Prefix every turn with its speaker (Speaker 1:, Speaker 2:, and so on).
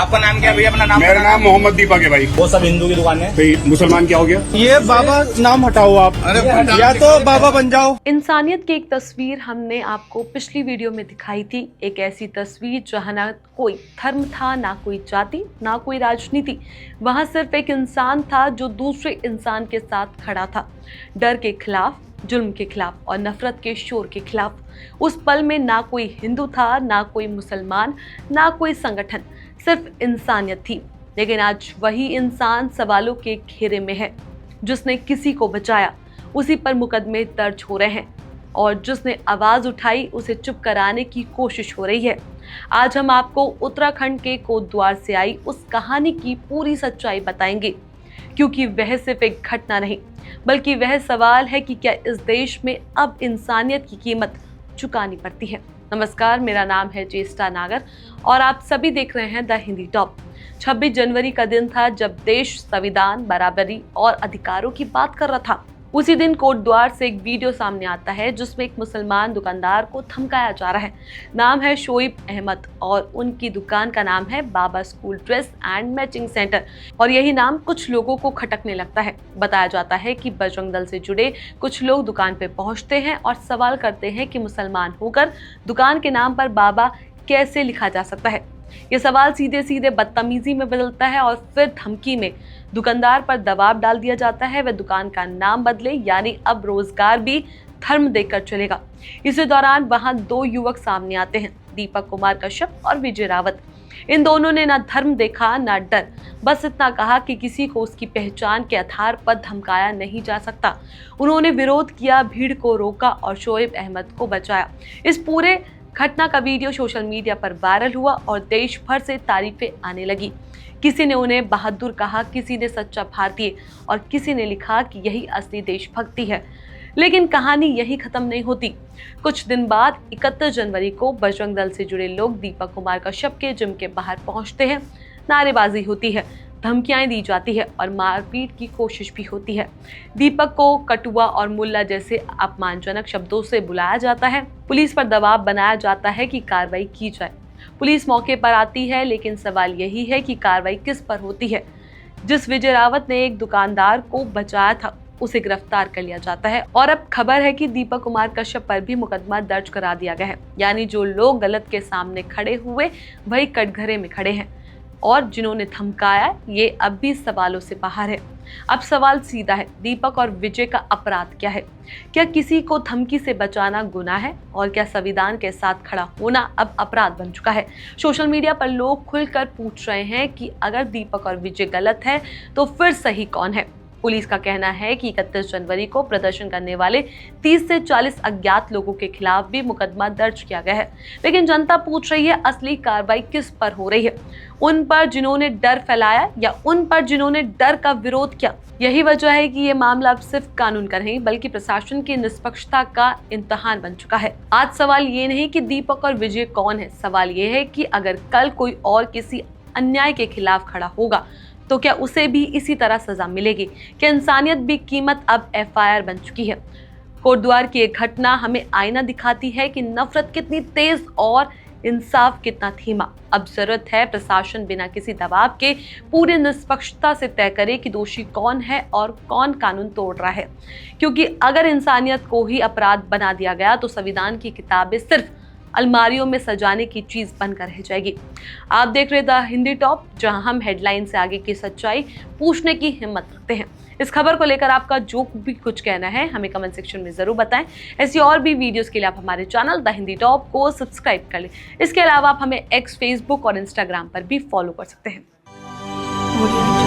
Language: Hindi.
Speaker 1: आपका नाम क्या है भैया? अपना नाम?
Speaker 2: मेरा नाम मोहम्मद दीपक है भाई।
Speaker 1: वो सब हिंदू की दुकान है।
Speaker 2: भाई मुसलमान क्या हो गया?
Speaker 3: ये बाबा नाम हटाओ आप, या तो बाबा बन जाओ।
Speaker 4: इंसानियत की एक तस्वीर हमने आपको पिछली वीडियो में दिखाई थी। एक ऐसी तस्वीर जहां ना कोई धर्म था, ना कोई जाति, ना कोई राजनीति। वहां सिर्फ एक इंसान था जो दूसरे इंसान के साथ खड़ा था, डर के खिलाफ, जुल्म के खिलाफ और नफरत के शोर के खिलाफ। उस पल में ना कोई हिंदू था, ना कोई मुसलमान, ना कोई संगठन, सिर्फ इंसानियत थी। लेकिन आज वही इंसान सवालों के घेरे में है। जिसने किसी को बचाया उसी पर मुकदमे दर्ज हो रहे हैं, और जिसने आवाज उठाई उसे चुप कराने की कोशिश हो रही है। आज हम आपको उत्तराखंड के कोटद्वार से आई उस कहानी की पूरी सच्चाई बताएंगे, क्योंकि वह सिर्फ एक घटना नहीं, बल्कि वह सवाल है कि क्या इस देश में अब इंसानियत की कीमत चुकानी पड़ती है। नमस्कार, मेरा नाम है ज्येष्ठा नागर और आप सभी देख रहे हैं द हिंदी टॉप। 26 जनवरी का दिन था जब देश संविधान, बराबरी और अधिकारों की बात कर रहा था। उसी दिन कोटद्वार से एक वीडियो सामने आता है जिसमें एक मुसलमान दुकानदार को धमकाया जा रहा है। नाम है शोएब अहमद और उनकी दुकान का नाम है Baba school dress and matching centre. और यही नाम कुछ लोगों को खटकने लगता है। बताया जाता है कि बजरंग दल से जुड़े कुछ लोग दुकान पे पहुंचते हैं और सवाल करते हैं कि मुसलमान होकर दुकान के नाम पर बाबा कैसे लिखा जा सकता है। ये सवाल सीधे सीधे बदतमीजी में बदलता है और फिर धमकी में दुकानदार पर दबाव डाल दिया जाता है वह दुकान का नाम बदले, यानी अब रोजगार भी धर्म देकर चलेगा। इसी दौरान वहां दो युवक सामने आते हैं, दीपक कुमार कश्यप और विजय रावत। इन दोनों ने ना धर्म देखा ना डर, बस इतना कहा कि किसी को उसकी पहचान के आधार पर धमकाया नहीं जा सकता। उन्होंने विरोध किया, भीड़ को रोका और शोएब अहमद को बचाया। इस पूरे घटना का वीडियो सोशल मीडिया पर वायरल हुआ और देश भर से तारीफें आने लगी। किसी ने उन्हें बहादुर कहा, किसी ने सच्चा भारतीय और किसी ने लिखा कि यही असली देशभक्ति है। लेकिन कहानी यही खत्म नहीं होती। कुछ दिन बाद 31 जनवरी को बजरंग दल से जुड़े लोग दीपक कुमार कश्यप के जिम के बाहर पहुंचते हैं। नारेबाजी होती है, धमकियां दी जाती है और मारपीट की कोशिश भी होती है। दीपक को कटुआ और मुल्ला जैसे अपमानजनक शब्दों से बुलाया जाता है। पुलिस पर दबाव बनाया जाता है कि कार्रवाई की जाए। पुलिस मौके पर आती है, लेकिन सवाल यही है कि कार्रवाई किस पर होती है। जिस विजय रावत ने एक दुकानदार को बचाया था उसे गिरफ्तार कर लिया जाता है और अब खबर है कि दीपक कुमार कश्यप पर भी मुकदमा दर्ज करा दिया गया है। यानी जो लोग गलत के सामने खड़े हुए वही कटघरे में खड़े हैं, और जिन्होंने धमकाया ये अब भी सवालों से बाहर है। अब सवाल सीधा है, दीपक और विजय का अपराध क्या है? क्या किसी को धमकी से बचाना गुनाह है? और क्या संविधान के साथ खड़ा होना अब अपराध बन चुका है? सोशल मीडिया पर लोग खुलकर पूछ रहे हैं कि अगर दीपक और विजय गलत है तो फिर सही कौन है? पुलिस का कहना है कि 31 जनवरी को प्रदर्शन करने वाले 30 से 40 अज्ञात लोगों के खिलाफ भी मुकदमा दर्ज किया गया है। लेकिन जनता पूछ रही है, असली कार्रवाई किस पर हो रही है? उन पर जिन्होंने डर फैलाया या उन पर जिन्होंने डर का विरोध किया? यही वजह है कि ये मामला अब सिर्फ कानून का नहीं बल्कि प्रशासन की निष्पक्षता का इम्तिहान बन चुका है। आज सवाल ये नहीं कि दीपक और विजय कौन है, सवाल ये है कि अगर कल कोई और किसी अन्याय के खिलाफ खड़ा होगा तो क्या उसे भी इसी तरह सजा मिलेगी? क्या इंसानियत भी कीमत अब FIR बन चुकी है? कोटद्वार की एक घटना हमें आईना दिखाती है कि नफरत कितनी तेज और इंसाफ कितना धीमा। अब जरूरत है प्रशासन बिना किसी दबाव के पूरी निष्पक्षता से तय करे कि दोषी कौन है और कौन कानून तोड़ रहा है। क्योंकि अगर इंसानियत को ही अपराध बना दिया गया तो संविधान की किताबें सिर्फ अलमारियों में सजाने की चीज बनकर रह जाएगी। आप देख रहे द हिंदी टॉप, जहां हम हेडलाइन से आगे की सच्चाई पूछने की हिम्मत रखते हैं। इस खबर को लेकर आपका जो भी कुछ कहना है हमें कमेंट सेक्शन में जरूर बताएं। ऐसी और भी वीडियोस के लिए आप हमारे चैनल द हिंदी टॉप को सब्सक्राइब कर लें। इसके अलावा आप हमें X, Facebook और Instagram पर भी फॉलो कर सकते हैं।